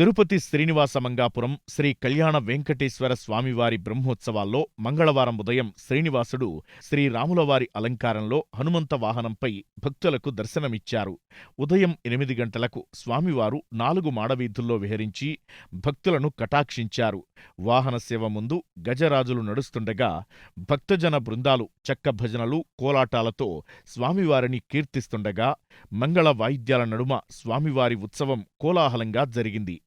తిరుపతి శ్రీనివాస మంగాపురం శ్రీ కళ్యాణ వెంకటేశ్వర స్వామివారి బ్రహ్మోత్సవాల్లో మంగళవారం ఉదయం శ్రీనివాసుడు శ్రీరాములవారి అలంకారంలో హనుమంత వాహనంపై భక్తులకు దర్శనమిచ్చారు. ఉదయం 8 గంటలకు స్వామివారు 4 మాడవీధుల్లో విహరించి భక్తులను కటాక్షించారు. వాహన సేవ ముందు గజరాజులు నడుస్తుండగా భక్తజన బృందాలు చెక్క భజనలు, కోలాటాలతో స్వామివారిని కీర్తిస్తుండగా మంగళ వాయిద్యాల నడుమ స్వామివారి ఉత్సవం కోలాహలంగా జరిగింది.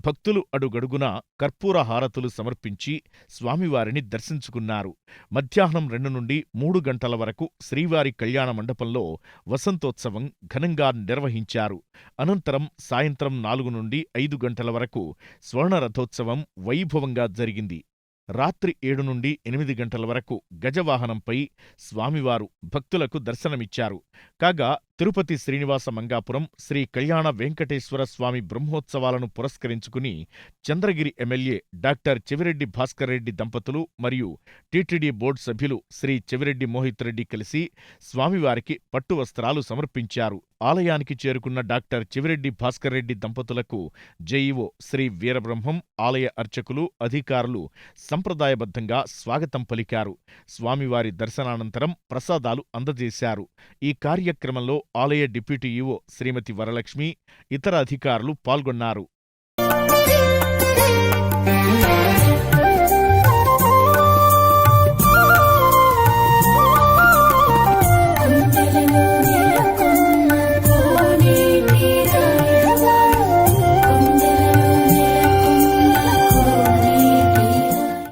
భక్తులు అడుగడుగునా కర్పూర హారతులు సమర్పించి స్వామివారిని దర్శించుకున్నారు. మధ్యాహ్నం 2 నుండి 3 గంటల వరకు శ్రీవారి కళ్యాణ మండపంలో వసంతోత్సవం ఘనంగా నిర్వహించారు. అనంతరం సాయంత్రం 4 నుండి 5 గంటల వరకు స్వర్ణరథోత్సవం వైభవంగా జరిగింది. రాత్రి 7 నుండి 8 గంటల వరకు గజవాహనంపై స్వామివారు భక్తులకు దర్శనమిచ్చారు. కాగా తిరుపతి శ్రీనివాస మంగాపురం శ్రీ కళ్యాణ వెంకటేశ్వర స్వామి బ్రహ్మోత్సవాలను పురస్కరించుకుని చంద్రగిరి ఎమ్మెల్యే డాక్టర్ చెవిరెడ్డి భాస్కర్ రెడ్డి దంపతులు మరియు టీటీడీ బోర్డు సభ్యులు శ్రీ చెవిరెడ్డి మోహిత్ రెడ్డి కలిసి స్వామివారికి పట్టు వస్త్రాలు సమర్పించారు. ఆలయానికి చేరుకున్న డాక్టర్ చెవిరెడ్డి భాస్కర్ రెడ్డి దంపతులకు జేఈఓ శ్రీ వీరబ్రహ్మం, ఆలయ అర్చకులు, అధికారులు సంప్రదాయబద్ధంగా స్వాగతం పలికారు. స్వామివారి దర్శనానంతరం ప్రసాదాలు అందజేశారు. ఈ కార్యక్రమంలో ఆలయ డిప్యూటీ ఈవో శ్రీమతి వరలక్ష్మి, ఇతర అధికారులు పాల్గొన్నారు.